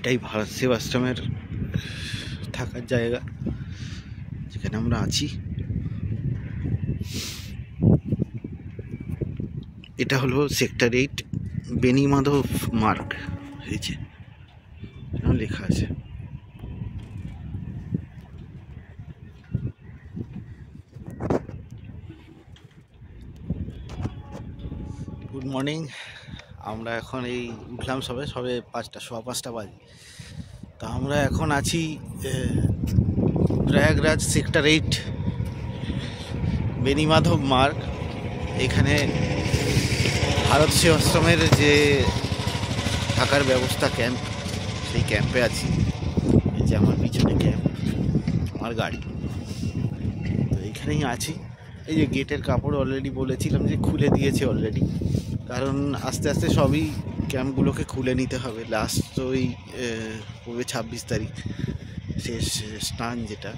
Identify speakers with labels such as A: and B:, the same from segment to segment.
A: এটাই ভারত সেবাশ্রমের থাকার জায়গা, যেখানে আমরা আছি। এটা হলো সেক্টর 8 বেনিমাধব মার্গ, এই যে লেখা আছে। Good morning. আমরা এখন এই উঠলাম, সবে 5:15 বাজে। তা আমরা এখন আছি প্রয়াগরাজ সেক্টর 8 বেনিমাধব মার্গ। এখানে ভারত সেবাশ্রমের যে থাকার ব্যবস্থা ক্যাম্প, সেই ক্যাম্পে আছি। এই যে আমার পিছনে ক্যাম্প, আমার গাড়ি, তো এইখানেই আছি। এই যে গেটের কাপড় অলরেডি বলেছিলাম যে খুলে দিয়েছে অলরেডি, কারণ আস্তে আস্তে সবই ক্যাম্পগুলোকে খুলে নিতে হবে। লাস্ট তো ওই 26 তারিখ শেষ স্নান, যেটা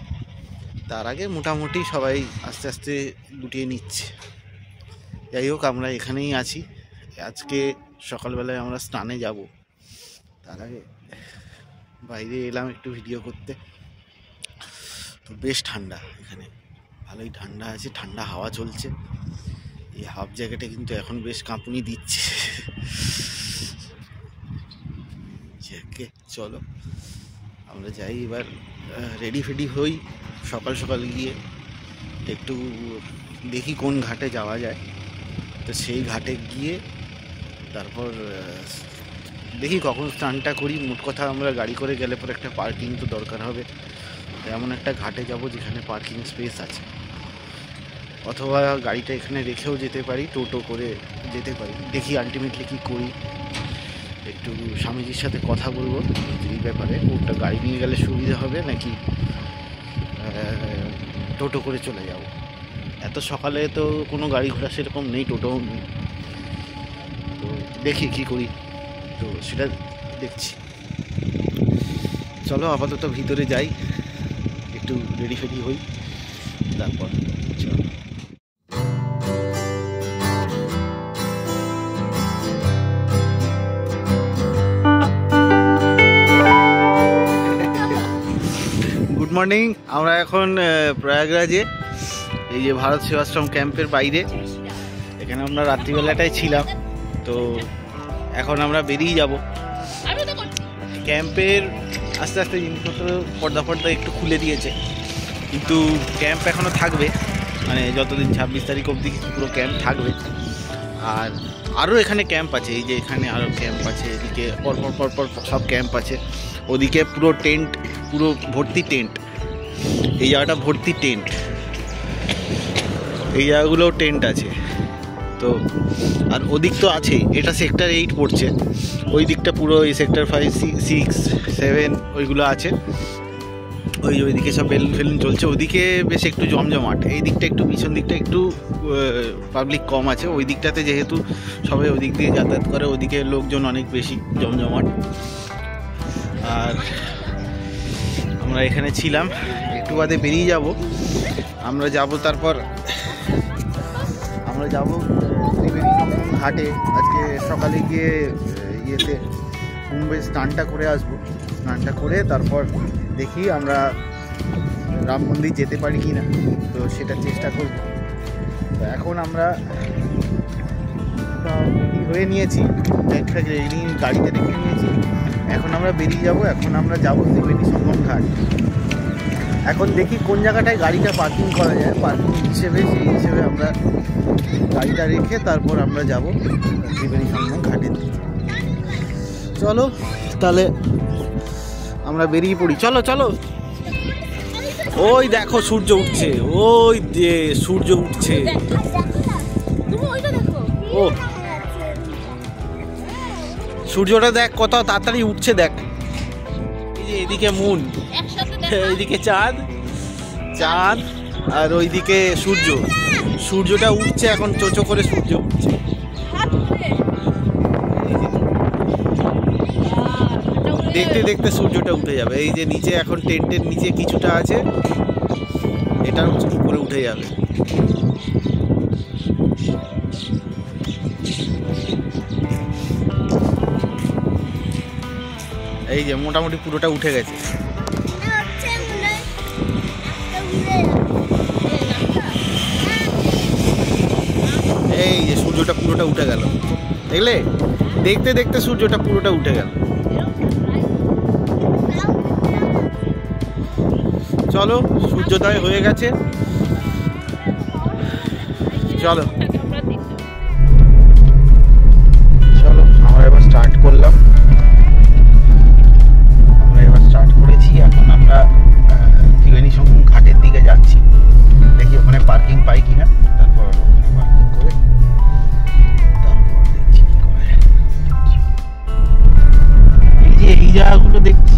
A: তার আগে মোটামুটি সবাই আস্তে আস্তে গুটিয়ে নিচ্ছে। যাই হোক, আমরা এখানেই আছি। আজকে সকালবেলায় আমরা স্নানে যাব, তার আগে বাইরে এলাম একটু ভিডিও করতে। তো বেশ ঠান্ডা এখানে, ভালোই ঠান্ডা আছে, ঠান্ডা হাওয়া চলছে। এই হাফ জ্যাকেটে কিন্তু এখন বেশ কাঁপুনি দিচ্ছে। চলো আমরা যাই এবার, রেডি ফেডি হই। সকাল সকাল গিয়ে একটু দেখি কোন ঘাটে যাওয়া যায়। তো সেই ঘাটে গিয়ে তারপর দেখি কখন স্নানটা করি। মোট কথা আমরা গাড়ি করে গেলে পরে একটা পার্কিং তো দরকার হবে। এমন একটা ঘাটে যাব যেখানে পার্কিং স্পেস আছে, অথবা গাড়িটা এখানে রেখেও যেতে পারি, টোটো করে যেতে পারি। দেখি আলটিমেটলি কী করি। একটু স্বামীজির সাথে কথা বলবো এই ব্যাপারে, ওটা গাড়ি নিয়ে গেলে সুবিধা হবে নাকি টোটো করে চলে যাব। এত সকালে তো কোনো গাড়ি ঘোড়া সেরকম নেই, টোটোও নেই। তো দেখি কী করি, তো সেটা দেখছি। চলো আপাতত ভিতরে যাই, একটু রেডি ফেডি হই, তারপর চলো। Good morning. আমরা এখন প্রয়াগরাজে, এই যে ভারত সেবাশ্রম ক্যাম্পের বাইরে। এখানে আমরা রাত্রিবেলাটায় ছিলাম, তো এখন আমরা বেরিয়ে যাব ক্যাম্পের। আস্তে আস্তে জিনিসপত্র পর্দা একটু খুলে দিয়েছে, কিন্তু ক্যাম্প এখনও থাকবে, মানে যতদিন 26 তারিখ অবধি পুরো ক্যাম্প থাকবে। আর আরও এখানে ক্যাম্প আছে, এই যে এখানে আরও ক্যাম্প আছে, এদিকে পরপর সব ক্যাম্প আছে। ওদিকে পুরো টেন্ট, পুরো ভর্তি টেন্ট, এই জায়গাটা ভর্তি টেন্ট, এই জায়গাগুলোও টেন্ট আছে। তো আর ওদিক তো আছেই, এটা সেক্টর 8 পড়ছে, ওই দিকটা পুরো এই সেক্টর 5, 6, 7 ওইগুলো আছে। ওইদিকে সব বেলুন ফেলুন চলছে, ওইদিকে বেশ একটু জমজমাট। এই দিকটা একটু, পিছন দিকটা একটু পাবলিক কম আছে। ওই দিকটাতে যেহেতু সবাই ওদিক দিয়ে যাতায়াত করে, ওদিকে লোকজন অনেক বেশি জমজমাট। আর আমরা এখানে ছিলাম, একটু বাদে বেরিয়ে যাব। আমরা যাব তারপর আমরা যাব ত্রিবেণী সঙ্গম ঘাটে। আজকে সকালে গিয়ে ইয়েতে কুম্ভে স্নানটা করে আসবো। স্নানটা করে তারপর দেখি আমরা রাম মন্দির যেতে পারি কি না, তো সেটা চেষ্টা করব। তো এখন আমরা হয়ে নিয়েছি, ব্যাগটা রেডি গাড়িতে রেখে নিয়েছি। এখন আমরা বেরিয়ে যাব। এখন আমরা যাব ত্রিবেণী সঙ্গম ঘাট। এখন দেখি কোন জায়গাটায় গাড়িটা পার্কিং করা যায়, পার্কিং হিসেবে সেই হিসেবে আমরা গাড়িটা রেখে তারপর আমরা যাব ত্রিবেণী সঙ্গম ঘাটের দিকে। চলো তাহলে আমরা বেরিয়ে পড়ি। চলো চলো। ওই দেখো সূর্য উঠছে, ওই যে সূর্য উঠছে। ও সূর্যটা দেখ কত তাড়াতাড়ি উঠছে, দেখ। এই যে এদিকে মুন, এইদিকে চাঁদ, আর ওইদিকে সূর্যটা উঠছে এখন, চোচো করে সূর্য উঠছে। দেখতে দেখতে সূর্যটা উঠে যাবে। এই যে নিচে এখন টেন্টের নিচে কিছুটা আছে, এটার উপরে উঠে যাবে। এই যে মোটামুটি পুরোটা উঠে গেছে। এই যে সূর্যটা পুরোটা উঠে গেল, দেখলে? দেখতে দেখতে সূর্যটা পুরোটা উঠে গেল। চলো, সূর্যোদয় হয়ে গেছে, চলো চলো আমরা এবার স্টার্ট করলাম। আমরা এবার স্টার্ট করেছি, এখন আমরা ত্রিবেণী সঙ্গম ঘাটের দিকে যাচ্ছি। দেখি ওখানে পার্কিং পাই কিনা, তারপর ওখানে পার্কিং করে তারপর দেখছি কি করে। এই যে এই জায়গাগুলো দেখছি,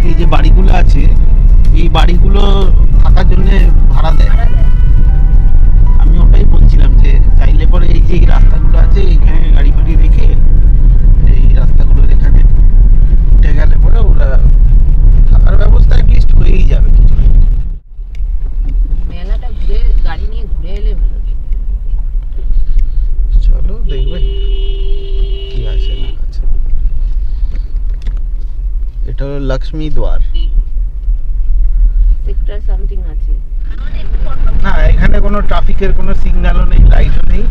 A: এই যে বাড়িগুলো আছে, এই বাড়িগুলো থাকার জন্য ভাড়া দেয়। আমি ওটাই বলছিলাম যে চাইলে পরে এই যে এই রাস্তাগুলো আছে, এইখানে গাড়ি ফাড়ি রেখে এই রাস্তাগুলোর এখানে উঠে গেলে পরে ওরা থাকার ব্যবস্থা অ্যাটলিস্ট হয়েই যাবে।
B: মেলাটা ঘুরে গাড়ি নিয়ে ঘুরে এলে ভালো।
A: চলো দেখবে কি আছে না আছে। এটা হলো লক্ষ্মী দ্বার।
B: সেক্টর সামথিং আছে
A: না, এখানে কোনো ট্রাফিকের কোনো সিগন্যালও নেই, লাইটও নেই,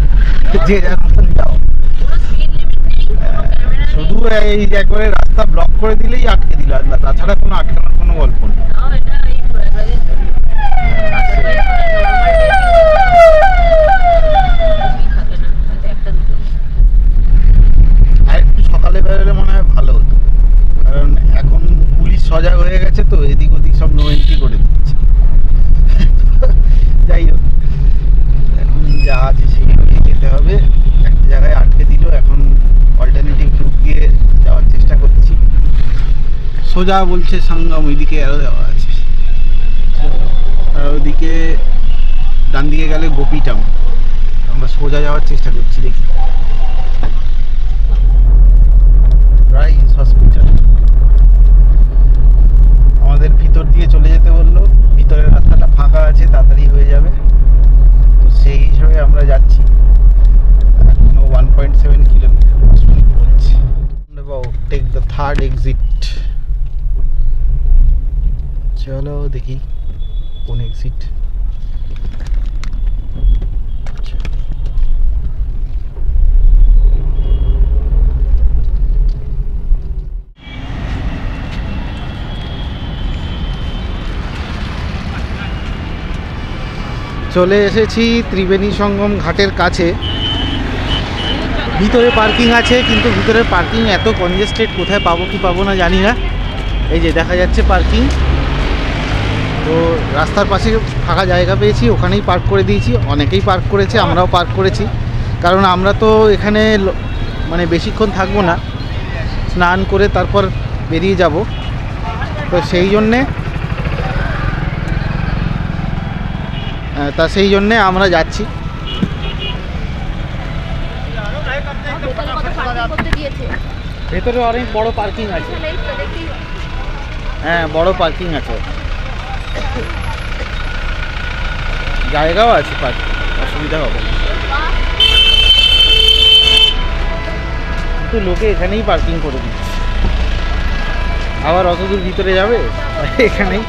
A: যে যার মতন যাও। শুধু এই যে একবারে রাস্তা ব্লক করে দিলেই আটকে দিল, তাছাড়া কোনো আটকানোর কোনো গল্প নেই। আর একটু সকালে বেরোলে মনে হয় ভালো হতো, কারণ এখন পুলিশ সজাগ হয়ে গেছে তো, এদিক ওদিক সব নো এন্ট্রি করে দিচ্ছে। যাই হোক, এখন যা আছে সেইভাবেই যেতে হবে। একটা জায়গায় আটকে দিল, এখন অল্টারনেটিভ রুট দিয়ে যাওয়ার চেষ্টা করছি। সোজা বলছে সঙ্গম, ওইদিকে আরও দেওয়া আছে, আর ওইদিকে ডান দিকে গেলে গোপী টাউন। আমরা সোজা যাওয়ার চেষ্টা করছি, দেখি। রাইস হসপিটাল আমাদের ভিতর দিয়ে চলে যেতে বললো, ভিতরের রাস্তাটা ফাঁকা আছে, তাড়াতাড়ি হয়ে যাবে, তো সেই হিসাবে আমরা যাচ্ছি। এখনো 1.7 কিলোমিটার বলছে। Take the third exit. চলো দেখি কোন এক্সিট। চলে এসেছি ত্রিবেণী সঙ্গম ঘাটের কাছে। ভিতরে পার্কিং আছে, কিন্তু ভিতরে পার্কিং এত কনজেস্টেড, কোথায় পাবো কি পাবো না জানি না। এই যে দেখা যাচ্ছে পার্কিং, তো রাস্তার পাশে ফাঁকা জায়গা পেয়েছি, ওখানেই পার্ক করে দিয়েছি। অনেকেই পার্ক করেছে, আমরাও পার্ক করেছি, কারণ আমরা তো এখানে মানে বেশিক্ষণ থাকবো না, স্নান করে তারপর বেরিয়ে যাব, তো সেই জন্যে আমরা যাচ্ছি। ভেতরে অনেক বড় পার্কিং আছে, হ্যাঁ বড় পার্কিং আছে, জায়গাও আছে, পার্কিং অসুবিধা হবে না। কিন্তু লোকে এখানেই পার্কিং করে দিচ্ছে, আবার অত দূর ভিতরে যাবে, এখানেই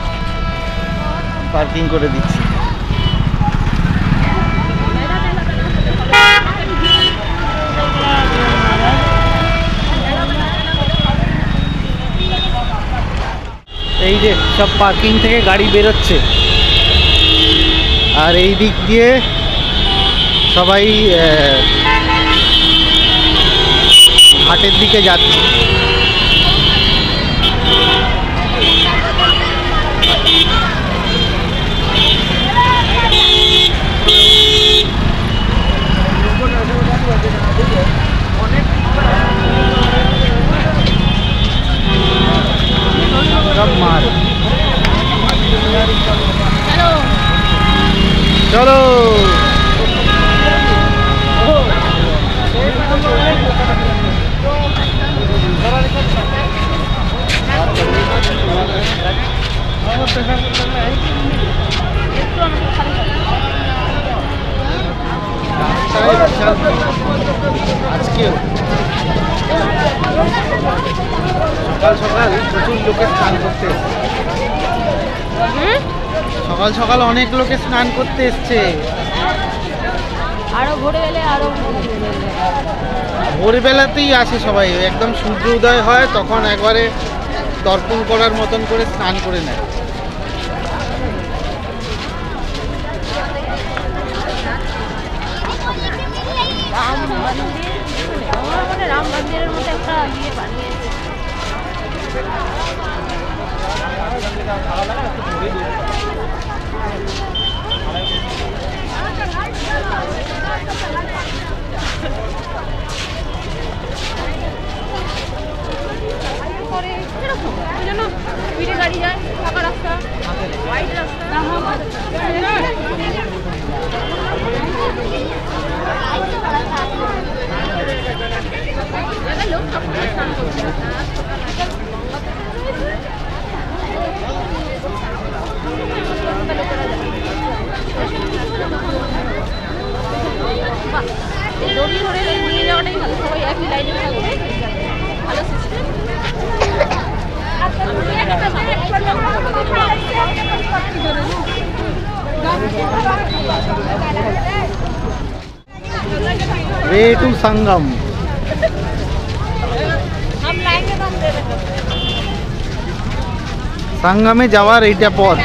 A: পার্কিং করে দিচ্ছি। এই যে সব পার্কিং থেকে গাড়ি বেরোচ্ছে, আর এই দিক দিয়ে সবাই ঘাটের দিকে যাচ্ছে। সব মার, চলো আজকেও সকাল সকাল প্রচুর লোকে স্নান করতে এসছে। সকাল সকাল অনেক লোকে স্নান করতে এসছে।
B: আরো ভোরে এলে আরো
A: ভোরবেলাতেই আসে সবাই, একদম সূর্য উদয় হয় তখন একবারে তর্পণ করার মতন করে স্নান করে নেয়।
B: রাম মন্দির, আমার মানে রাম মন্দিরের মতো একটা ইয়ে বানিয়েছে। গাড়ি যায়, ফাঁকা রাস্তা, হোয়াইট রাস্তা। দড়ি ধরে নিয়ে যাওয়াটাই ভালো, সবাই একই লাইনে থাকবে, ভালো সিস্টেম।
A: वे टू संगम संगमे যাওয়ার এইটা পথ।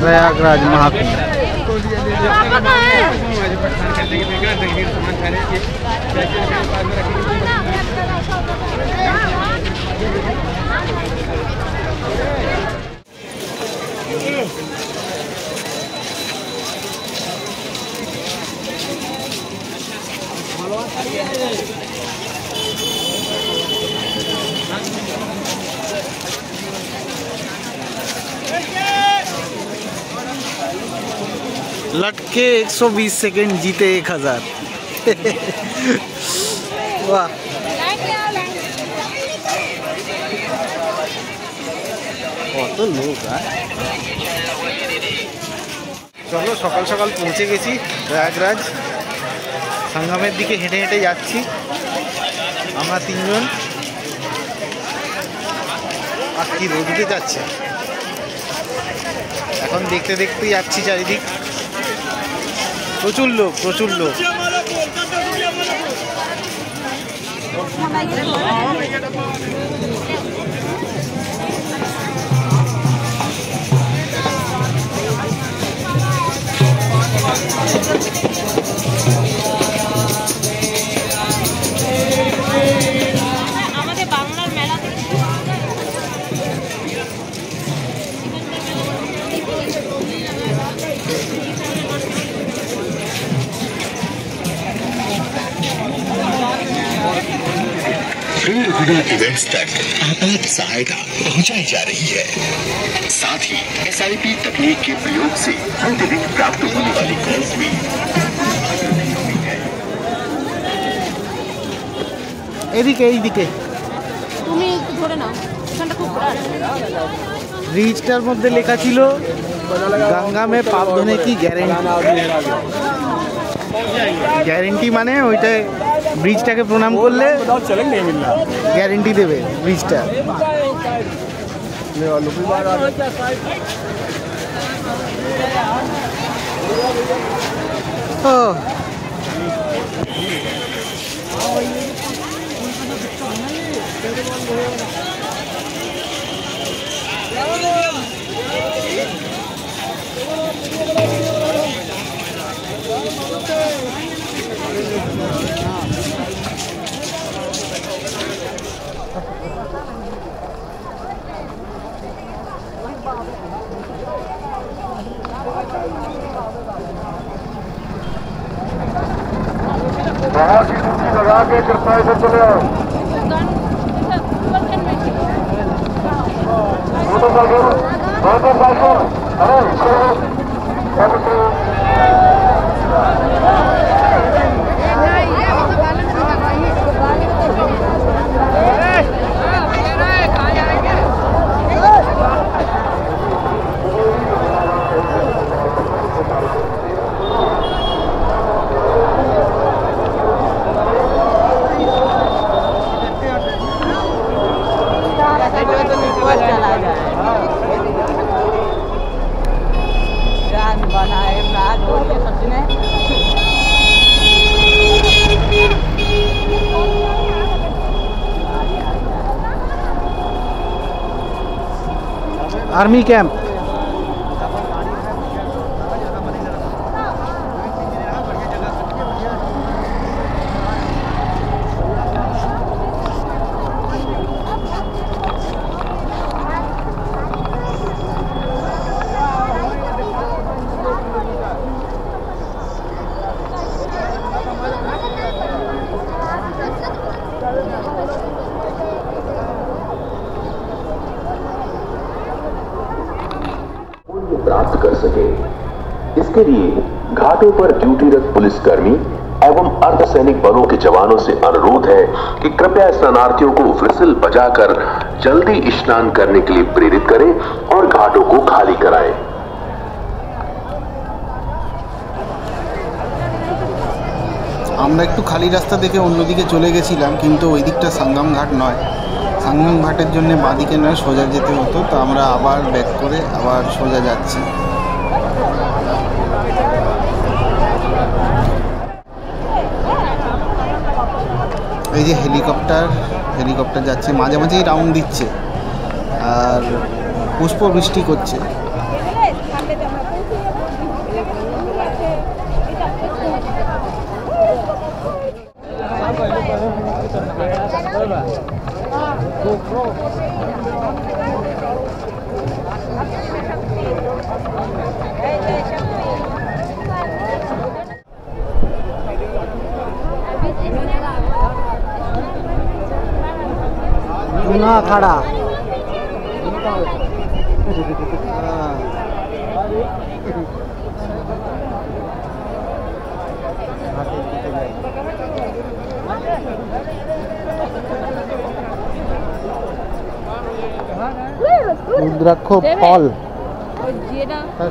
A: प्रयागराज महाकुंभ। लटके 120 सेकंड जीते 1000। वाह, কত লোক। চলো সকাল সকাল পৌঁছে গেছি প্রয়াগরাজ। সঙ্গমের দিকে হেঁটে হেঁটে যাচ্ছি আমরা তিনজন। আর কি রোদ উঠে যাচ্ছে, এখন দেখতে দেখতে যাচ্ছি চারিদিক, প্রচুর লোক প্রচুর লোক।
B: আমাদের বাংলার মেলা
C: इवेंट्स तक आपात सहायता पहुंचाई जा रही है। साथ ही SIP तकनीक के प्रयोग से प्रतिदिन प्राप्त होने वाली कॉल्स भी
A: এদিকে এইদিকে
B: তুমি একটু ধরে নাও, এখানটা খুব ঘোরা।
A: ব্রিজটার মধ্যে লেখা ছিল গঙ্গা মে পাপ ধোনে কি গ্যারেন্টি, মানে ওইটা ব্রিজটাকে প্রণাম করলে গ্যারেন্টি দেবে ব্রিজটা। ও
D: बहुत ही ऊंची लगा के कृपया से चले आओ। मोटरसाइकिल अरे
A: आर्मी कैंप।
C: प्राप्त कर सके, इसके लिए घाटों पर ड्यूटीरत पुलिसकर्मी एवं अर्धसैनिक बलों के जवानों से अनुरोध है कि कृपया स्नानार्थियों को व्हिसिल बजाकर जल्दी स्नान करने के लिए प्रेरित करें और घाटों को खाली कराएं।
A: আমরা একটু খালি রাস্তা দেখে অন্যদিকে চলে গেছিলাম, কিন্তু ওই দিকটা সাঙ্গাম ঘাট নয়। সাঙ্গাম ঘাটের জন্য বাঁদিকে নয়, সোজা যেতে হতো। তো আমরা আবার ব্যাক করে আবার সোজা যাচ্ছি। এই যে হেলিকপ্টার যাচ্ছে, মাঝে মাঝেই রাউন্ড দিচ্ছে আর পুষ্প বৃষ্টি করছে। चूना खड़ा রুদ্রাক্ষ ফল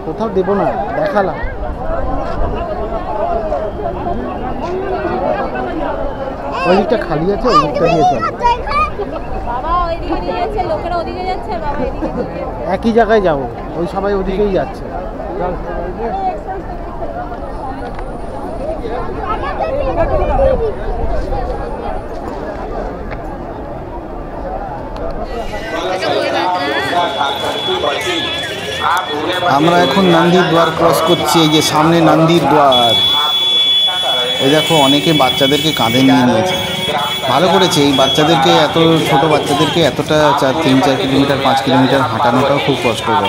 A: কোথাও দেব না, দেখালাম। ওই দিকটা খালি আছে, ওই দিকটা দিয়ে চলো। একই জায়গায় যাবো, ওই সবাই ওদিকেই যাচ্ছে। আমরা এখন নন্দীর দ্বার ক্রস করছি। এই যে সামনে নন্দীর দ্বার। এই দেখো অনেকে বাচ্চাদেরকে কাঁধে নিয়ে নিয়েছে। ভালো করেছে, এই বাচ্চাদেরকে, এত ছোট বাচ্চাদেরকে এতটা 3-4 কিলোমিটার 5 কিলোমিটার হাঁটানোটাও খুব কষ্টকর।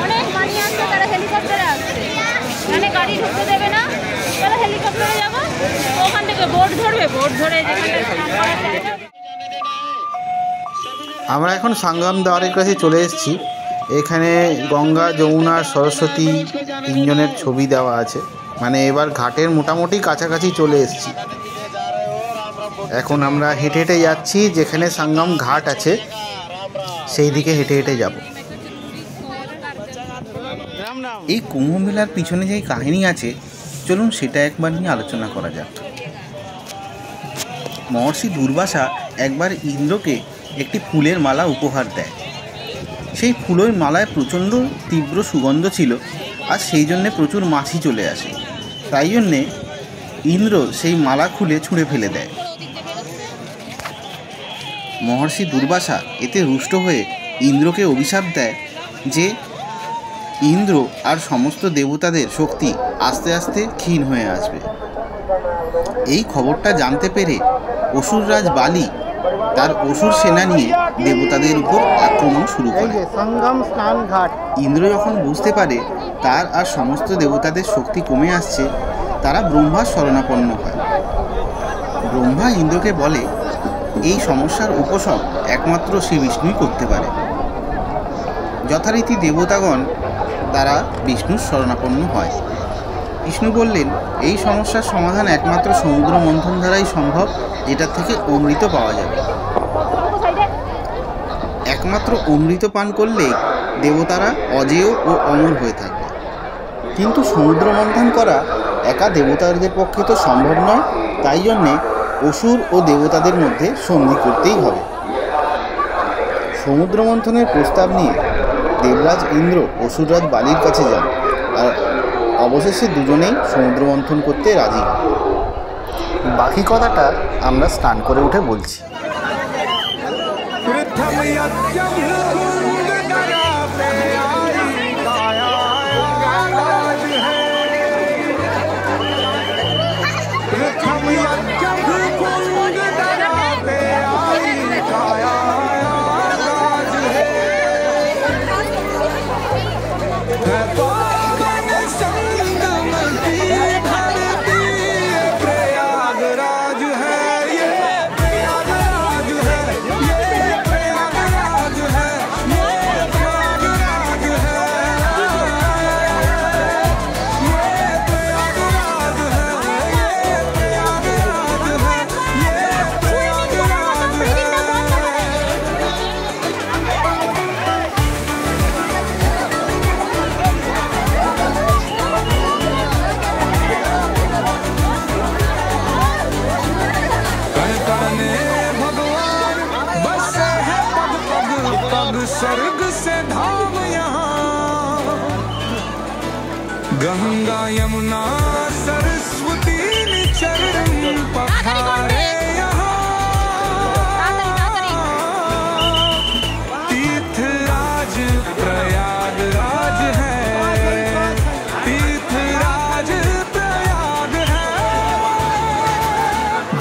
B: অনেক মানি আসছে, তারা হেলিকপ্টারে আসছে, মানে গাড়ি ঢুকতে দেবে না, তারা হেলিকপ্টারে যাবো, ওখান থেকে বোট ধরবে, বোট ধরে
A: আমরা এখন সাঙ্গাম দ্বারের কাছে চলে এসেছি। এখানে গঙ্গা, যমুনা, সরস্বতী তিনজনের ছবি দেওয়া আছে। মানে এবার ঘাটের মোটামুটি কাছাকাছি চলে এসেছি। এখন আমরা হেঁটে হেঁটে যাচ্ছি, যেখানে সাঙ্গাম ঘাট আছে সেই দিকে হেঁটে হেঁটে যাব। এই কুম্ভ মেলার পিছনে যে কাহিনী আছে, চলুন সেটা একবার নিয়ে আলোচনা করা যাক। মহর্ষি দুর্বাসা একবার ইন্দ্রকে একটি ফুলের মালা উপহার দেয়। সেই ফুলের মালায় প্রচণ্ড তীব্র সুগন্ধ ছিল, আর সেই জন্যে প্রচুর মাছি চলে আসে। তাই জন্যে ইন্দ্র সেই মালা খুলে ছুঁড়ে ফেলে দেয়। মহর্ষি দুর্বাসা এতে রুষ্ট হয়ে ইন্দ্রকে অভিশাপ দেয় যে ইন্দ্র আর সমস্ত দেবতাদের শক্তি আস্তে আস্তে ক্ষীণ হয়ে আসবে। এই খবরটা জানতে পেরে অসুররাজ বালি তার অসুর সেনা নিয়ে দেবতাদের উপর আক্রমণ শুরু করে। ইন্দ্র যখন বুঝতে পারে তার আর সমস্ত দেবতাদের শক্তি কমে আসছে, তারা ব্রহ্মার শরণাপন্ন হয়। ব্রহ্মা ইন্দ্রকে বলে এই সমস্যার উপশম একমাত্র শ্রী বিষ্ণুই করতে পারে। যথারীতি দেবতাগণ তারা বিষ্ণুর শরণাপন্ন হয়।
E: বিষ্ণু বললেন, এই সমস্যার সমাধান একমাত্র সমুদ্র মন্থন দ্বারাই সম্ভব, যেটা থেকে অমৃত পাওয়া যাবে। একমাত্র অমৃত পান করলে দেবতারা অজেয় ও অমর হয়ে থাকবে। কিন্তু সমুদ্র মন্থন করা একা দেবতাদের পক্ষে তো সম্ভব নয়, তাই জন্যে অসুর ও দেবতাদের মধ্যে সন্ধি করতেই হবে। সমুদ্র মন্থনের প্রস্তাব নিয়ে দেবরাজ ইন্দ্র অসুররাজ বালির কাছে যান, আর অবশেষে দুজনেই সমুদ্র মন্থন করতে রাজি হয়। বাকি কথাটা আমরা স্নান করে উঠে বলছি।
F: स्वर्ग से धाम यहाँ, गंगा यमुना सरस्वती चरण पखारे यहाँ, तीर्थराज प्रयागराज है, तीर्थराज प्रयाग है,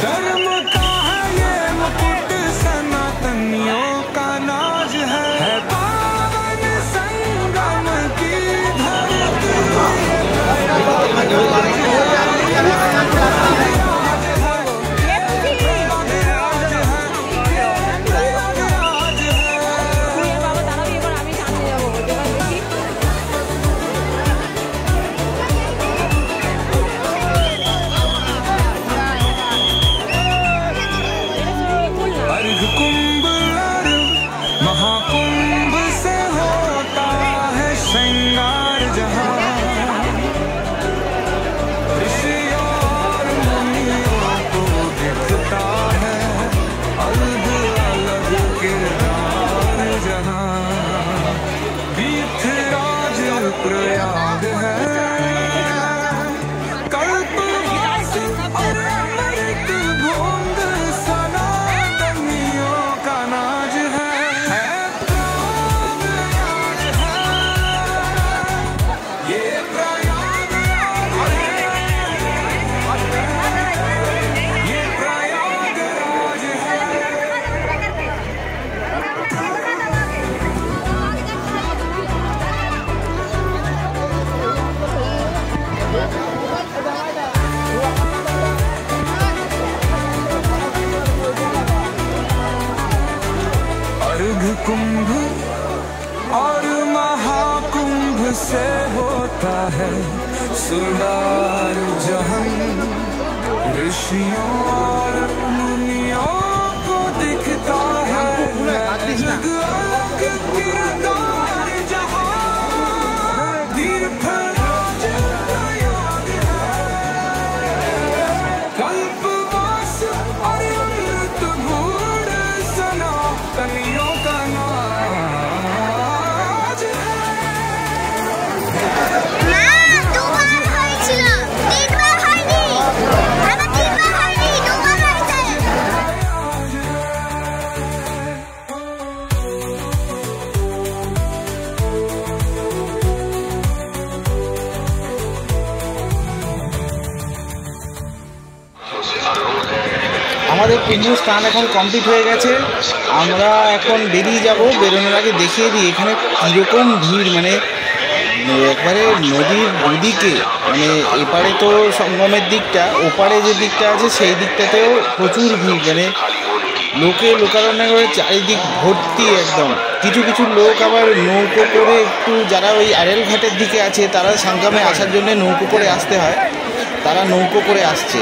F: धर्म का है ये मुकुट सनातनियों का नाज है, पावन संगम की धरती अर्घ कुंभ और महाकुंभ से होता है श्रृंगार जहाँ, ऋषियों और मुनियों को दिखता है अलग अलग किरदार जहाँ, तीर्थराज प्रयाग है, कल्पवास और अमृत भोग सनातनियों का नाज है, प्रयागराज है, ये प्रयागराज है। अर्घ कुंभ और महाकुंभ से होता है सुंदर जहां, ऋषियों और मुनियों को दिखता है अलग अलग किरदार जहां, तीर्थराज प्रयाग है, कल्पवास और अमृत भूड सनातनियों का नाज है।
E: আমাদের কুম্ভ স্নান এখন কমপ্লিট হয়ে গেছে, আমরা এখন বেরিয়ে যাব। বেরোনোর আগে দেখিয়ে দিই এখানে কীরকম ভিড়, মানে একবারে নদীর দুদিকে, মানে এপারে তো সঙ্গমের দিকটা, ওপারে যে দিকটা আছে সেই দিকটাতেও প্রচুর ভিড়, মানে লোকে লোকারণ্য করে চারিদিক ভর্তি একদম। কিছু কিছু লোক আবার নৌকো করে একটু, যারা ওই আড়েল ঘাটের দিকে আছে তারা সাঙ্গামে আসার জন্য নৌকো করে আসতে হয়, তারা নৌকো করে আসছে।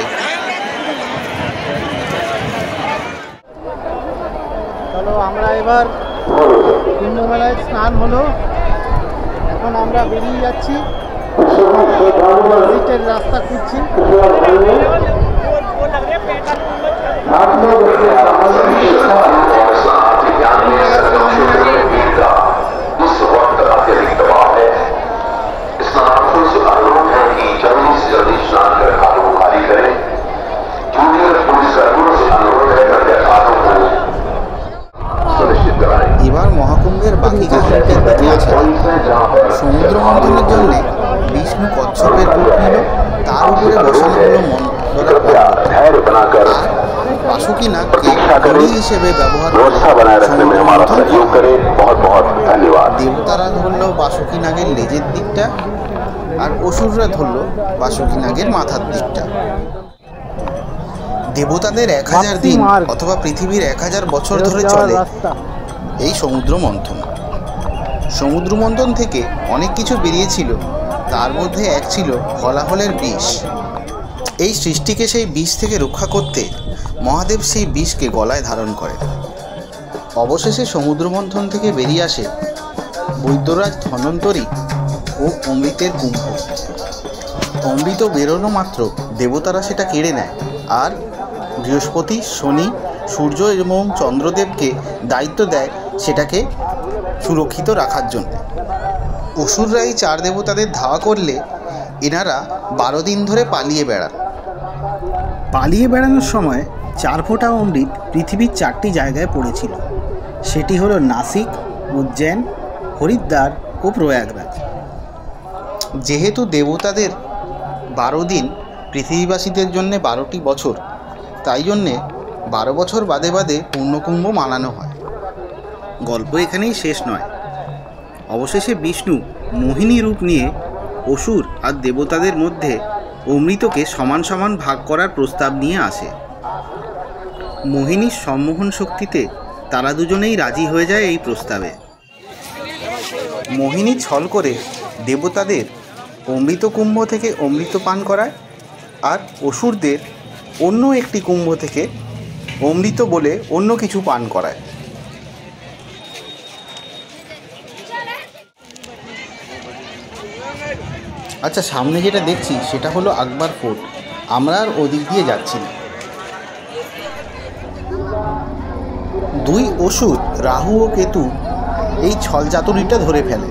G: চলো আমরা এবার কুম্ভ মেলায় স্নান হলো, এখন আমরা বেরিয়ে যাচ্ছি, রাস্তা খুঁজছি।
E: এবার মহাকুম্ভের বাকি কাহিনীটার দিকে আসা যাক। সমুদ্র মন্থনের জন্য বিষ্ণু কচ্ছপের রূপ নিল, তার উপরে বসানো হলো মন্দরা পর্বত। বাসুকি নাগকে ঘড়ি হিসেবে ব্যবহার করে সমুদ্র মন্থন করা। দেবতারা ধরল বাসুকি নাগের লেজের দিকটা, আর অসুররা ধরল বাসুকি নাগের মাথার দিকটা। দেবতাদের 1000 দিন অথবা পৃথিবীর 1000 বছর ধরে চলে এই সমুদ্র মন্থন। সমুদ্র মন্থন থেকে অনেক কিছু বেরিয়েছিল, তার মধ্যে এক ছিল হলাহলের বিষ। এই সৃষ্টিকে সেই বিষ থেকে রক্ষা করতে মহাদেব সেই বিষকে গলায় ধারণ করে। অবশেষে সমুদ্র মন্থন থেকে বেরিয়ে আসে বৈদ্যরাজ ধন্বন্তরী ও অমৃতের কুম্ভ। অমৃত বেরোনো মাত্র দেবতারা সেটা কেড়ে নেয়, আর বৃহস্পতি, শনি, সূর্য এবং চন্দ্রদেবকে দায়িত্ব দেয় সেটাকে সুরক্ষিত রাখার জন্য। অসুররা এই 4 দেবতাদের ধাওয়া করলে এনারা 12 দিন ধরে পালিয়ে বেড়ান।
G: পালিয়ে বেড়ানোর সময় 4 ফোঁটা অমৃত পৃথিবীর 4টি জায়গায় পড়েছিল। সেটি হলো নাসিক, উজ্জৈন, হরিদ্বার ও প্রয়াগরাজ।
E: যেহেতু দেবতাদের 12 দিন পৃথিবীবাসীদের জন্য 12টি বছর, তাই জন্যে 12 বছর বাদে বাদে পূর্ণকুম্ভ মানানো হয়। গল্প এখানেই শেষ নয়। অবশেষে বিষ্ণু মোহিনী রূপ নিয়ে অসুর আর দেবতাদের মধ্যে অমৃতকে সমান সমান ভাগ করার প্রস্তাব নিয়ে আসে। মোহিনীর সম্মোহন শক্তিতে তারা দুজনেই রাজি হয়ে যায় এই প্রস্তাবে। মোহিনী ছল করে দেবতাদের অমৃত কুম্ভ থেকে অমৃত পান করায়, আর অসুরদের অন্য একটি কুম্ভ থেকে অমৃত বলে অন্য কিছু পান করায়। আচ্ছা, সামনে যেটা দেখছি সেটা হলো আকবর ফোর্ট। আমরা আর ওদিক দিয়ে যাচ্ছি না। 2 অসুর রাহু ও কেতু এই ছল চাতুরিটা ধরে ফেলে।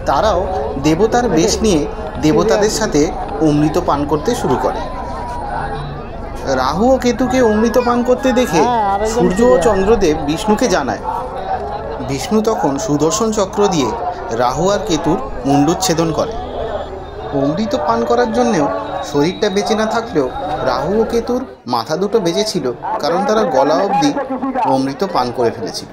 E: তারাও দেবতার বেশ নিয়ে দেবতাদের সাথে অমৃত পান করতে শুরু করে। রাহু ও কেতুকে অমৃত পান করতে দেখে সূর্য ও চন্দ্রদেব বিষ্ণুকে জানায়। বিষ্ণু তখন সুদর্শন চক্র দিয়ে রাহু আর কেতুর মুণ্ডুচ্ছেদন করে। অমৃত পান করার জন্যেও শরীরটা বেঁচে না থাকলেও রাহু ও কেতুর মাথা দুটো বেঁচে ছিল, কারণ তারা গলা অবধি অমৃত পান করে ফেলেছিল।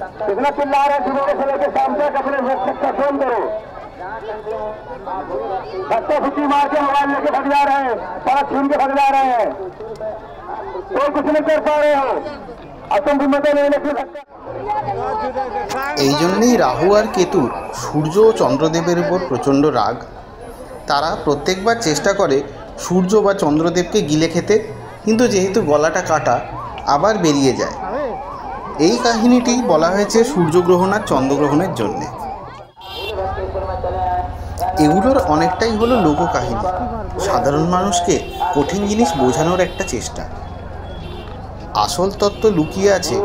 E: এই জন্যেই রাহু আর কেতুর সূর্য ও চন্দ্রদেবের উপর প্রচণ্ড রাগ। তারা প্রত্যেকবার চেষ্টা করে সূর্য বা চন্দ্রদেবকে গিলে খেতে, কিন্তু যেহেতু গলাটা কাটা আবার বেরিয়ে যায়। এই কাহিনীটি বলা হয়েছে সূর্যগ্রহণ আর চন্দ্রগ্রহণের জন্যে। এগুলোর অনেকটাই হলো লোককাহিনী, সাধারণ মানুষকে কঠিন জিনিস বোঝানোর একটা চেষ্টা। আসল তত্ত্ব লুকিয়ে আছে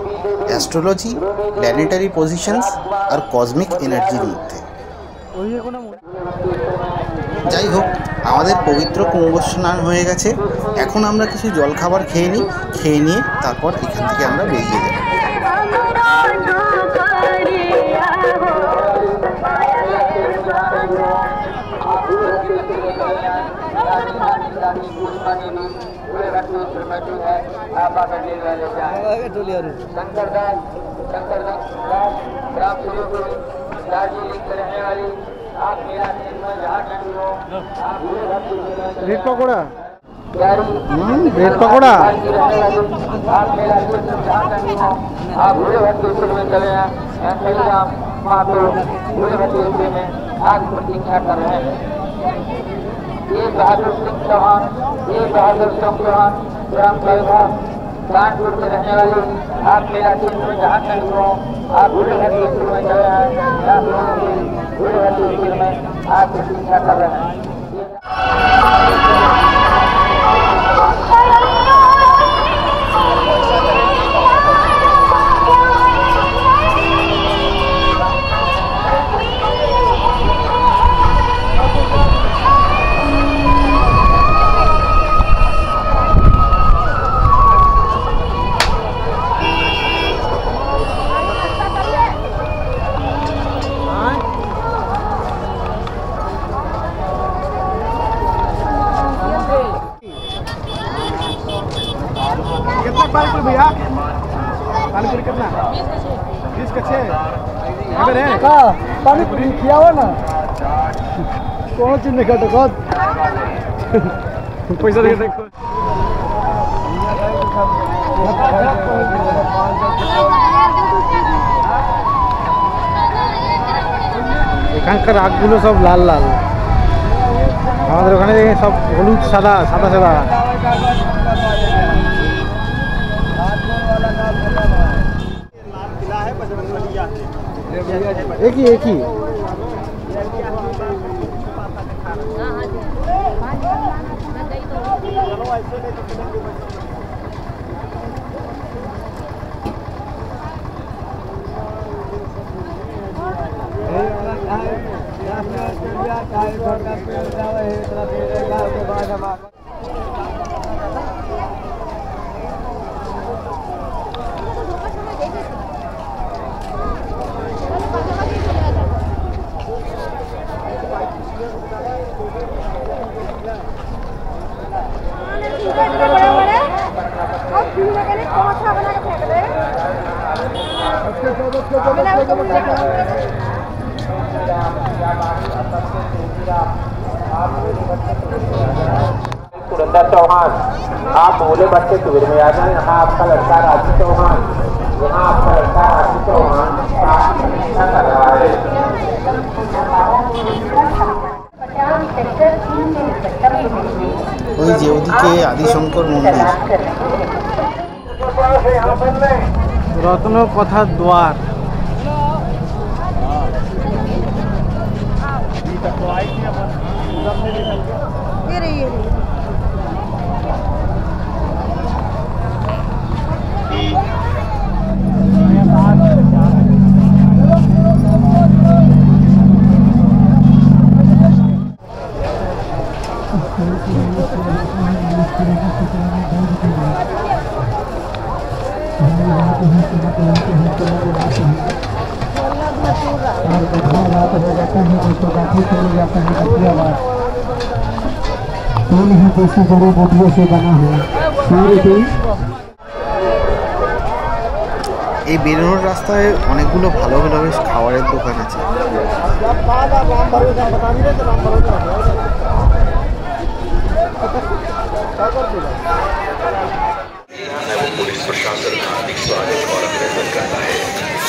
E: অ্যাস্ট্রোলজি, প্ল্যানেটারি পজিশনস আর কসমিক এনার্জির মধ্যে। যাই হোক, আমাদের পবিত্র কুম্ভ স্নান হয়ে গেছে। এখন আমরা কিছু জলখাবার খেয়ে নিই, খেয়ে নিয়ে তারপর এখান থেকে আমরা বেরিয়ে যাব।
G: রেড পকোড়া ब्रेड पकौड़ा
D: आप भूले भट्टी स्कूल में चले हैं श्रीराम मातो भूले भट्टी स्कूल में आज प्रतीक्षा कर रहे हैं। ये बहादुर सिंह चौहान ग्राम कलवा कानपुर के रहने वाले आप मेरा क्षेत्र में जहाँ कहीं हो आप भूले भट्टी स्कूल में चले हैं भूले भट्टी स्कूल में आज प्रतीक्षा कर रहे हैं।
G: कितना पानीपुरी भैया? पानीपुरी कितना? 20 का 6 पानीपुरी खियाओ ना कौन चीज नहीं खाता कौन पैसा दे देखो এখানকার রাগগুলো সব লাল লাল আমাদের ওখানে সব হলুদ সাদা সাদা সাদা एक ही
D: सुरेंद्र चौहान आप भोले बच्चे शिविर में आ जाए। यहाँ आपका लड़का राजू चौहान प्रतीक्षा कर रहा है।
E: ওই যে ওদিকে আদিশঙ্কর মন্দির
G: রত্ন কথা দ্বার
H: जैसी जड़ी बूटियों से बना है
E: এই বেরোনোর রাস্তায় অনেকগুলো ভালো ভালো বেশ খাবারের দোকান আছে।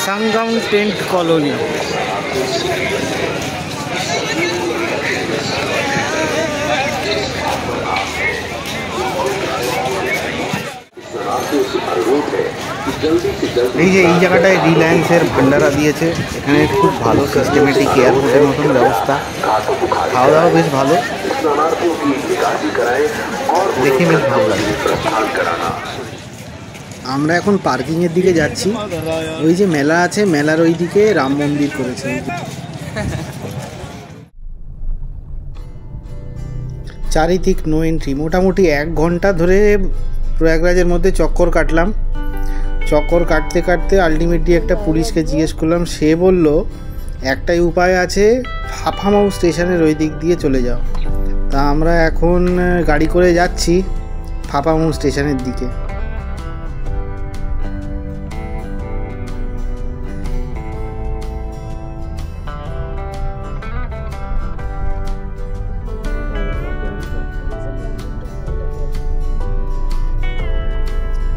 E: संगम टेंट कॉलोनी এই যে এই জায়গাটায় রিলায়েন্সের ভান্ডারা দিয়েছে, এখানে খুব ভালো সিস্টেমেটিক এয়ারপোর্টের মতন ব্যবস্থা, খাওয়া দাওয়া বেশ ভালো, দেখে বেশ ভালো লাগে। আমরা এখন পার্কিংয়ের দিকে যাচ্ছি। ওই যে মেলা আছে, মেলার ওই দিকে রাম মন্দির করেছে। চারিদিক নো এন্ট্রি। মোটামুটি 1 ঘন্টা ধরে প্রয়াগরাজের মধ্যে চক্কর কাটলাম। চক্কর কাটতে কাটতে আলটিমেটলি একটা পুলিশকে জিজ্ঞেস করলাম, সে বলল একটাই উপায় আছে, ফাফামাউ স্টেশনের ওই দিক দিয়ে চলে যাও। তা আমরা এখন গাড়ি করে যাচ্ছি ফাফামাউ স্টেশনের দিকে।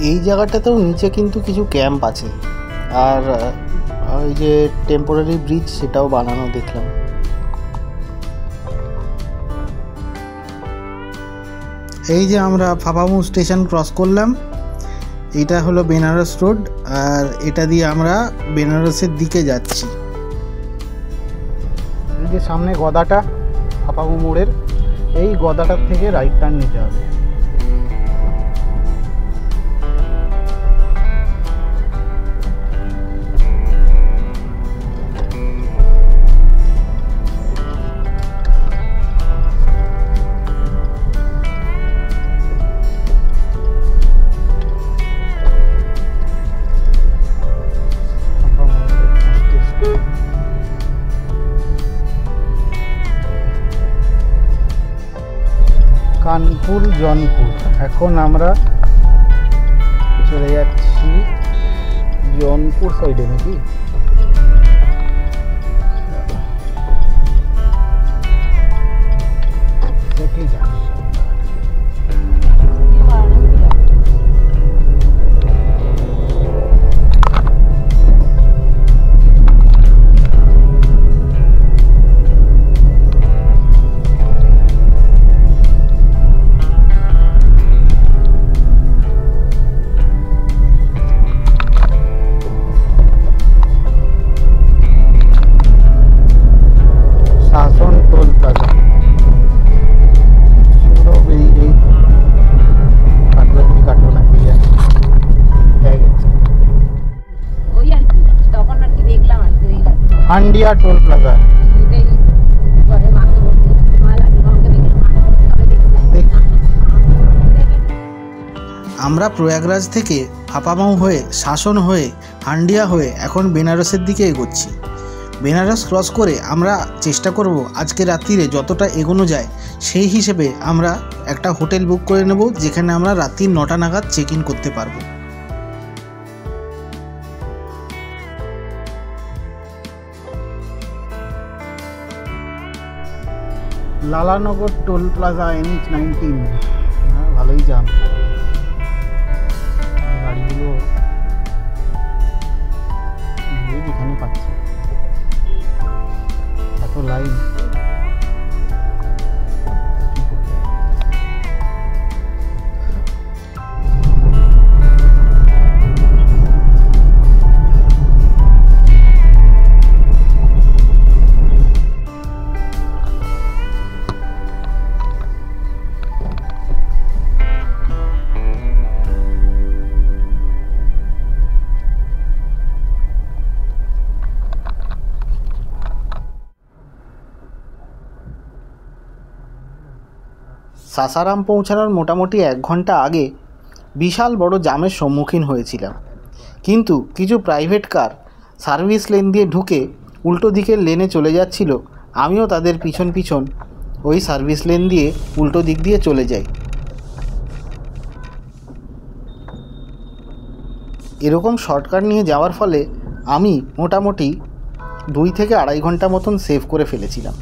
G: এই জায়গাটাতেও নিচে কিন্তু কিছু ক্যাম্প আছে, আর ওই যে টেম্পোরারি ব্রিজ সেটাও বানানো দেখলাম। এই যে আমরা ফাফামু স্টেশন ক্রস করলাম, এটা হলো বেনারস রোড, আর এটা দিয়ে আমরা বেনারসের দিকে যাচ্ছি। এই যে সামনে গদাটা ফাফামু মোড়ের, এই গদাটার থেকে রাইট টার্ন নিতে হবে। কানপুর জনপুর, এখন আমরা চলে যাচ্ছি জনপুর সাইডে নাকি। Handia toll plaza. আমরা প্রয়াগরাজ থেকে ফাফামাউ হয়ে, শাসন হয়ে, হান্ডিয়া হয়ে এখন বেনারসের দিকে এগোচ্ছি। বেনারস ক্রস করে আমরা চেষ্টা করব আজকে রাত্রিরে যতটা এগোনো যায় সেই হিসেবে আমরা একটা হোটেল বুক করে নেব, যেখানে আমরা রাত্রি 9টা নাগাদ চেক ইন করতে পারবো। লালানগর টোল প্লাজা NH 19, হ্যাঁ ভালোই জাম, গাড়িগুলো যেখানে পাচ্ছে এত লাইন। সাসারাম পৌঁছানোর মোটামুটি 1 ঘন্টা আগে বিশাল বড় জামের সম্মুখীন হয়েছিলাম, কিন্তু কিছু প্রাইভেট কার সার্ভিস লেন দিয়ে ঢুকে উল্টো দিকের লেনে চলে যাচ্ছিল। আমিও তাদের পিছন পিছন ওই সার্ভিস লেন দিয়ে উল্টো দিক দিয়ে চলে যাই। এরকম শর্টকাট নিয়ে যাওয়ার ফলে আমি মোটামুটি 2 থেকে 2.5 ঘন্টা মতন সেভ করে ফেলেছিলাম।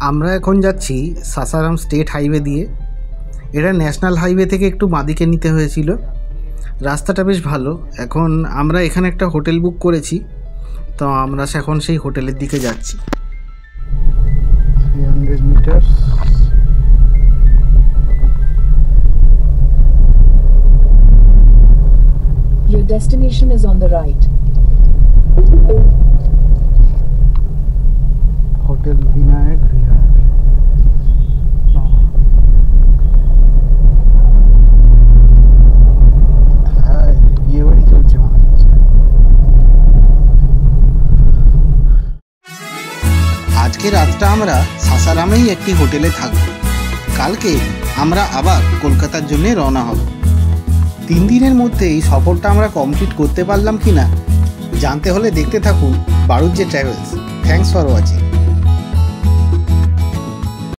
G: আমরা এখন যাচ্ছি সাসারাম স্টেট হাইওয়ে দিয়ে। এটা ন্যাশনাল হাইওয়ে থেকে একটু বাঁদিকে নিতে হয়েছিল। রাস্তাটা বেশ ভালো। এখন আমরা এখানে একটা হোটেল বুক করেছি, তো আমরা এখন সেই হোটেলের দিকে যাচ্ছি।
H: 300 meters.
I: Your destination is on the right.
H: Hotel Vinayak Vihar. বিয়ে বাড়ি চলছে মনে হচ্ছে।
G: আজকে রাতটা আমরা সাসারামেই একটি হোটেলে থাকব। কালকে আমরা আবার কলকাতার জন্য রওনা হব। 3 দিনের মধ্যে এই সফরটা আমরা কমপ্লিট করতে পারলাম কি না জানতে হলে দেখতে থাকুন বারুজ্জে ট্রাভেলস। Thanks for watching.